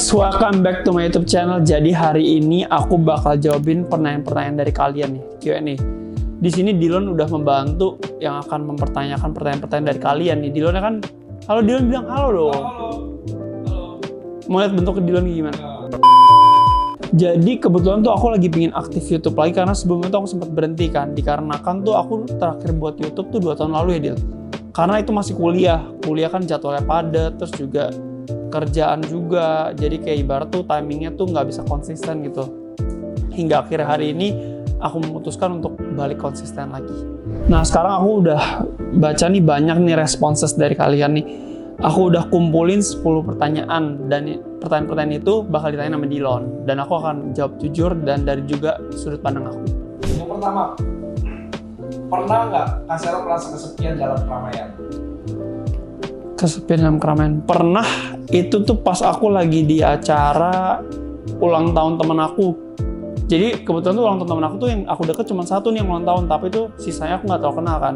guys, welcome back to my YouTube channel. Jadi hari ini aku bakal jawabin pertanyaan-pertanyaan dari kalian nih, Q&A. Di sini Dillon udah membantu yang akan mempertanyakan pertanyaan-pertanyaan dari kalian nih. Dillonnya kan, halo Dillon, bilang halo dong. Halo. Mau lihat bentuk Dillon gimana? Jadi kebetulan tuh aku lagi pingin aktif YouTube lagi karena sebelumnya tuh aku sempat berhenti kan. Dikarenakan tuh aku terakhir buat YouTube tuh 2 tahun lalu ya Dil. Karena itu masih kuliah kan jadwalnya padat, terus juga kerjaan juga. Jadi kayak ibarat tuh timingnya tuh nggak bisa konsisten gitu. Hingga akhir hari ini aku memutuskan untuk balik konsisten lagi. Nah sekarang aku udah baca nih banyak nih responses dari kalian nih. Aku udah kumpulin 10 pertanyaan dan pertanyaan-pertanyaan itu bakal ditanya sama Dillon. Dan aku akan jawab jujur dan dari juga sudut pandang aku. Yang pertama, pernah nggak Kasero merasa kesepian dalam keramaian? Kesepian dalam keramaian? Pernah, itu tuh pas aku lagi di acara ulang tahun temen aku. Jadi kebetulan tuh ulang tahun temen aku tuh yang aku deket cuma satu nih yang ulang tahun, tapi tuh sisanya aku nggak terlalu kenal kan.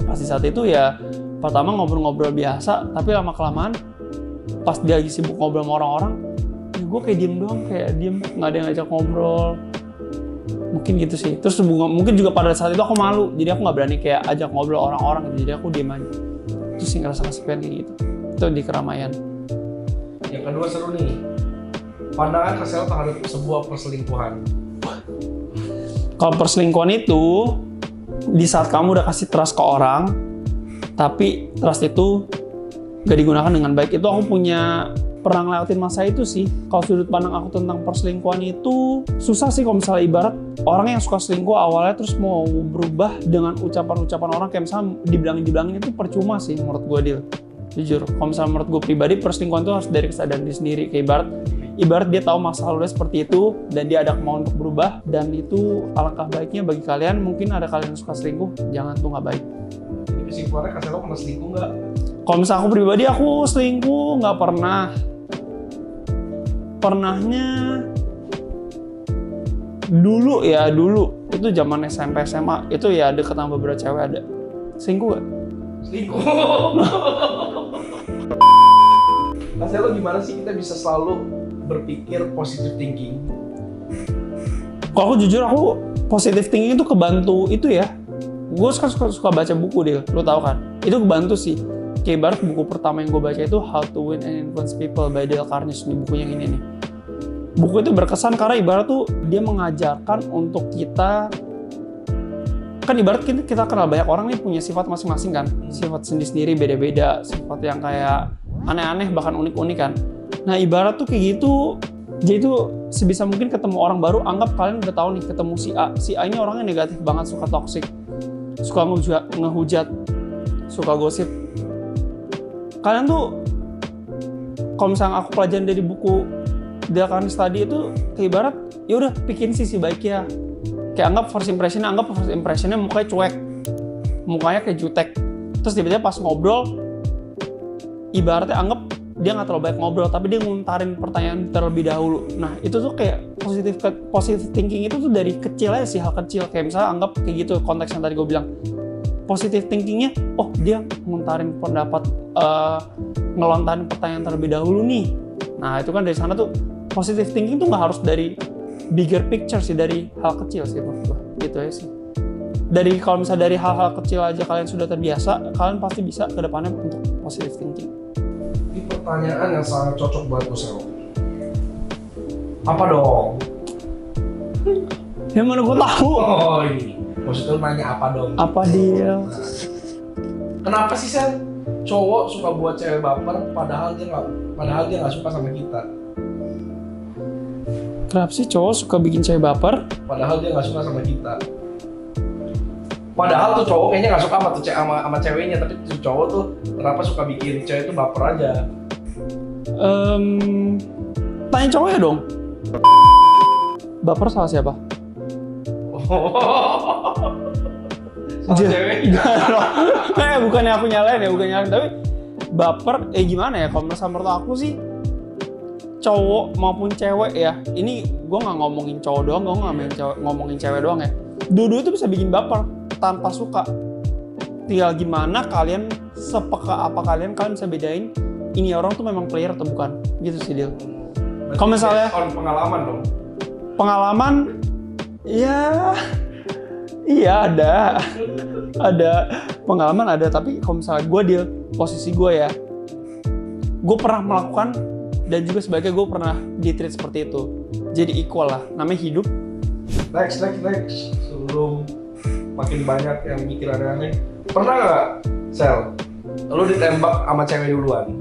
Pas di saat itu ya pertama ngobrol-ngobrol biasa, tapi lama-kelamaan pas dia lagi sibuk ngobrol sama orang-orang, ya gue kayak diem doang, kayak diem, nggak ada yang ngajak ngobrol. Mungkin gitu sih. Terus mungkin juga pada saat itu aku malu, jadi aku nggak berani kayak ajak ngobrol orang-orang gitu, jadi aku diem aja. Terus sih ngerasa kesepian kayak gitu. Itu di keramaian. Yang kedua seru nih, pandangan Kasero terhadap sebuah perselingkuhan. Kalau perselingkuhan itu, di saat kamu udah kasih trust ke orang, tapi trust itu gak digunakan dengan baik. Itu aku pernah ngelewatin masa itu sih. Kalau sudut pandang aku tentang perselingkuhan itu susah sih kalau misalnya ibarat orang yang suka selingkuh awalnya terus mau berubah dengan ucapan-ucapan orang kayak misalnya dibilangin itu percuma sih menurut gue Dil. Jujur, kalau misalnya menurut gue pribadi perselingkuhan itu harus dari kesadaran diri sendiri. Kayak ibarat dia tahu masa lalunya seperti itu dan dia ada kemauan untuk berubah, dan itu alangkah baiknya bagi kalian. Mungkin ada kalian yang suka selingkuh, jangan, tuh nggak baik. Jadi kesimpulannya Kasero pernah selingkuh nggak? Kalau misalnya aku pribadi, aku selingkuh nggak pernah. Pernahnya dulu itu zaman SMP SMA itu ya deket sama beberapa cewek ada. Selingkuh nggak? Selingkuh. Kasero gimana sih kita bisa selalu berpikir positive thinking? Kalau aku jujur, aku positive thinking itu kebantu itu ya. Gue suka baca buku Dil, lo tau kan? Itu kebantu sih. Kayak ibarat buku pertama yang gue baca itu How to Win and Influence People by Dale Carnegie, nih buku yang ini nih. Buku itu berkesan karena ibarat tuh dia mengajarkan untuk kita, kan ibarat kita kenal banyak orang nih punya sifat masing-masing kan, sifat sendiri-sendiri beda-beda, sifat yang kayak aneh-aneh bahkan unik-unik kan. Nah ibarat tuh kayak gitu, jadi tuh sebisa mungkin ketemu orang baru, anggap kalian udah tahu nih ketemu si A ini orangnya negatif banget, suka toxic, suka ngehujat, suka gosip. Kalian tuh kalau misalnya aku pelajarin dari buku Dale Carnegie tadi itu kayak ibarat ya udah bikin sisi baiknya. Kayak anggap first impressionnya mukanya cuek, mukanya kayak jutek. Terus tiba-tiba pas ngobrol, ibaratnya anggap dia nggak terlalu baik ngobrol, tapi dia nguntarin pertanyaan terlebih dahulu. Nah itu tuh kayak positive thinking itu tuh dari kecil aja sih, hal kecil. Kayak misalnya anggap kayak gitu konteks yang tadi gue bilang. Positive thinkingnya, oh dia nguntarin pendapat, ngelontarin pertanyaan terlebih dahulu nih. Nah itu kan dari sana tuh positive thinking tuh nggak harus dari bigger picture sih, dari hal kecil sih menurut gue. Gitu aja sih. Kalau misalnya dari hal-hal kecil aja kalian sudah terbiasa, kalian pasti bisa ke depannya untuk positive thinking. Ini pertanyaan yang sangat cocok buat Kasero. Apa dong? Yang mana gue tahu? Oh ini. Maksudnya nanya apa dong? Apa dia? Kenapa sih Sen cowok suka buat cewek baper padahal dia nggak suka sama kita? Kenapa sih cowok suka bikin cewek baper? Padahal dia nggak suka sama kita. Padahal tuh cowok kayaknya nggak suka sama ceweknya, tapi tuh cowok tuh kenapa suka bikin cewek tuh baper aja? Tanya cowoknya dong. Baper salah siapa? Sama cewek? Bukannya aku nyalain ya, tapi baper, gimana ya, kalau menurut aku sih cowok maupun cewek ya, ini gue nggak ngomongin cowok doang, gue nggak ngomongin cewek doang ya, dua-dua itu bisa bikin baper tanpa suka. Tinggal gimana kalian, sepeka apa kalian bisa bedain ini orang tuh memang player atau bukan, gitu sih Dil. Kalau misalnya pengalaman dong. Pengalaman, ya, iya ada pengalaman ada. Tapi kalau misalnya gue di posisi gue ya, gue pernah melakukan dan juga sebagai gue pernah di-treat seperti itu. Jadi equal lah, namanya hidup. Next. Sebelum makin banyak yang mikir aneh-aneh. Pernah nggak, Sel? Lu ditembak sama cewek duluan?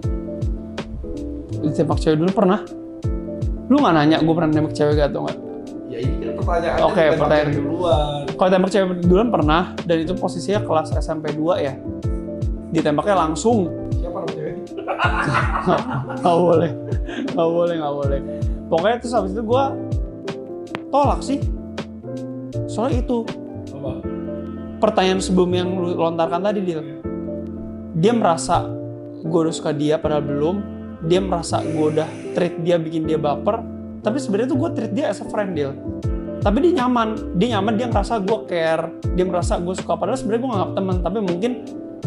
Ditembak cewek dulu pernah. Lu nggak nanya gue pernah nembak cewek gak atau nggak? Ya ini kan pertanyaannya. Oke, pertanyaan cewek duluan. Kalau tembak cewek duluan pernah, dan itu posisinya kelas SMP 2 ya. Ditembaknya langsung. Siapa nama cewek? Nggak boleh. Pokoknya terus habis itu gue tolak sih. Soalnya itu Apa? pertanyaan sebelum yang lu lontarkan tadi, dia merasa gue udah suka dia padahal belum. Dia merasa gue udah treat dia, bikin dia baper. Tapi sebenarnya tuh gue treat dia as a friend, tapi dia nyaman, dia ngerasa gue care, dia merasa gue suka, padahal sebenarnya gue nganggap teman. Tapi mungkin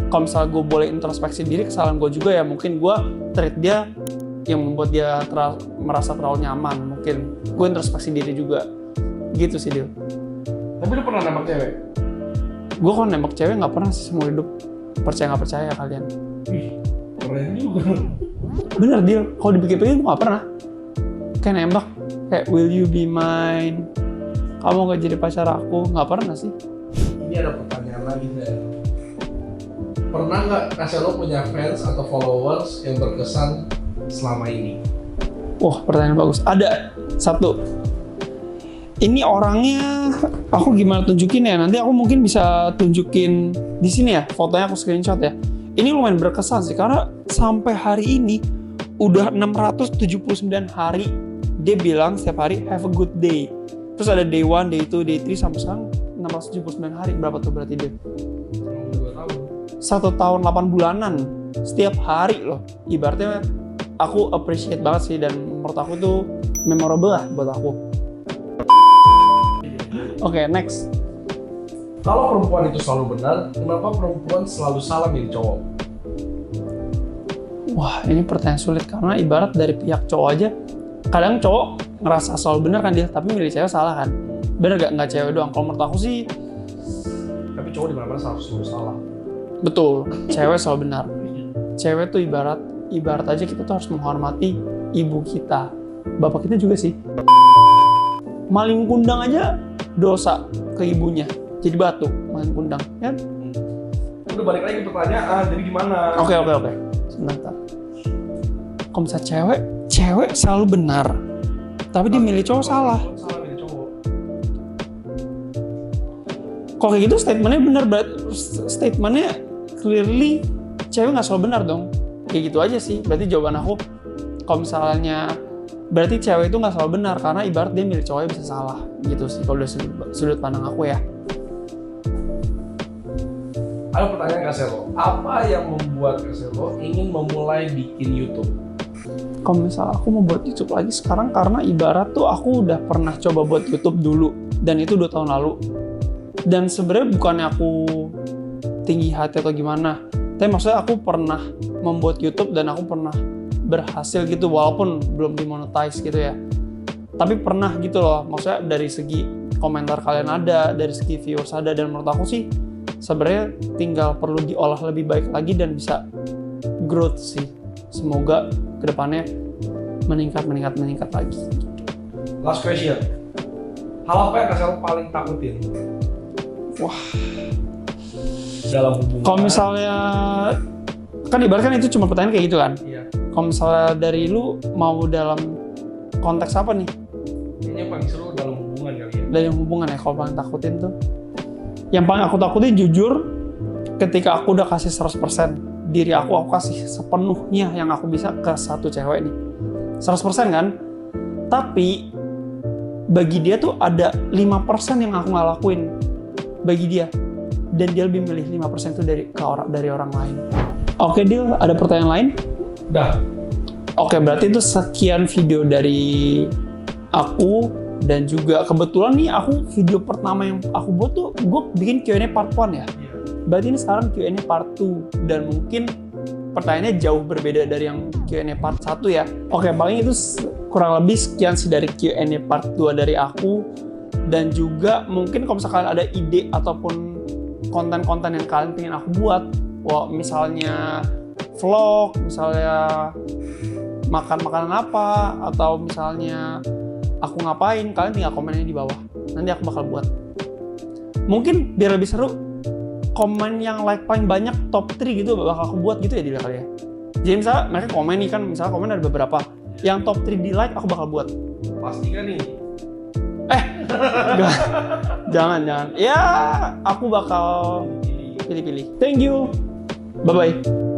kalau misalnya gue boleh introspeksi diri, kesalahan gue juga ya, mungkin gue treat dia yang membuat dia merasa terlalu nyaman. Mungkin gue introspeksi diri juga, gitu sih Dil. Tapi lu pernah nembak cewek? Gue kalau nembak cewek nggak pernah sih seumur hidup. Percaya nggak percaya kalian? Keren juga. Bener Dil, kalau dipikir-pikir gue nggak pernah. Kayak nembak, kayak will you be mine? Kamu gak jadi pacar aku? Nggak pernah sih. Ini ada pertanyaan lagi, Del. Pernah nggak Kaselo punya fans atau followers yang berkesan selama ini? Wah, pertanyaan bagus. Ada satu. Ini orangnya, aku gimana tunjukin ya? Nanti aku mungkin bisa tunjukin di sini ya, fotonya aku screenshot ya. Ini lumayan berkesan sih, karena sampai hari ini udah 679 hari dia bilang setiap hari have a good day. Terus ada day 1, day 2, day 3 sampai sekarang 679 hari. Berapa tuh berarti dia? 2 tahun. 1 tahun 8 bulanan setiap hari loh. Ibaratnya aku appreciate banget sih, dan menurut aku tuh memorable lah buat aku. Oke, next. Kalau perempuan itu selalu benar, kenapa perempuan selalu salah milih cowok? Wah, ini pertanyaan sulit karena ibarat dari pihak cowok aja. Kadang cowok ngerasa selalu benar kan dia, tapi milih cewek salah kan. Bener gak? Nggak cewek doang. Kalau menurut aku sih, Tapi cowok di mana-mana selalu salah. betul. Cewek selalu benar. Cewek tuh ibarat aja kita tuh harus menghormati ibu kita. Bapak kita juga sih. Maling kundang aja dosa ke ibunya. Jadi batu, maling kundang. Ya? Udah balik lagi ke pertanyaan, jadi gimana? Oke. Sebentar. Kalau misalnya cewek selalu benar. Tapi dia milih cowok salah. Salah milih cowok. Kalau kayak gitu statementnya benar, statementnya clearly cewek nggak selalu benar dong. Kayak gitu aja sih. Berarti jawaban aku, kalau misalnya berarti cewek itu nggak selalu benar karena ibarat dia milih cowoknya bisa salah gitu sih. Kalau dari sudut pandang aku ya. Ada pertanyaan Kaselo, apa yang membuat Kaselo ingin memulai bikin YouTube? Kalau misalnya aku mau buat YouTube lagi sekarang karena ibarat tuh aku udah pernah coba buat YouTube dulu dan itu 2 tahun lalu. Dan sebenarnya bukannya aku tinggi hati atau gimana, tapi maksudnya aku pernah membuat YouTube dan aku pernah berhasil gitu walaupun belum dimonetize gitu ya. Tapi pernah gitu loh, maksudnya dari segi komentar kalian ada, dari segi viewers ada, dan menurut aku sih sebenarnya tinggal perlu diolah lebih baik lagi dan bisa growth sih. Semoga kedepannya meningkat lagi. Last question. Hal apa yang Kaselo paling takutin? Wah. Dalam hubungan. Kalau misalnya kan ibaratkan itu cuma pertanyaan kayak gitu kan. Iya. Kalau misalnya dari lu mau dalam konteks apa nih? Kayaknya paling seru dalam hubungan kali ya. Dari hubungan ya, kalau paling takutin tuh. Yang paling aku takutin jujur ketika aku udah kasih 100% diri aku kasih sepenuhnya yang aku bisa ke satu cewek nih. 100% kan? Tapi bagi dia tuh ada 5% yang aku nggak lakuin bagi dia. Dan dia lebih milih 5% itu dari orang lain. Oke, Dil, ada pertanyaan lain? Dah. Oke, berarti itu sekian video dari aku. Dan juga kebetulan nih aku video pertama yang aku buat tuh gue bikin Q&A part 1 ya. Berarti ini sekarang Q&A part 2 dan mungkin pertanyaannya jauh berbeda dari yang Q&A part 1 ya. Oke, paling itu kurang lebih sekian sih dari Q&A part 2 dari aku. Dan juga mungkin kalau misalkan ada ide ataupun konten-konten yang kalian pengen aku buat, misalnya vlog, misalnya makan makanan apa, atau misalnya aku ngapain, kalian tinggal komennya di bawah. Nanti aku bakal buat. Mungkin biar lebih seru, komen yang like paling banyak top 3 gitu bakal aku buat gitu ya di kali ya. Jadi misalnya mereka komen nih kan, misalnya komen ada beberapa. Yang top 3 di like aku bakal buat. Pasti kan nih? Enggak. Jangan. Ya, aku bakal pilih-pilih. Thank you. Bye-bye.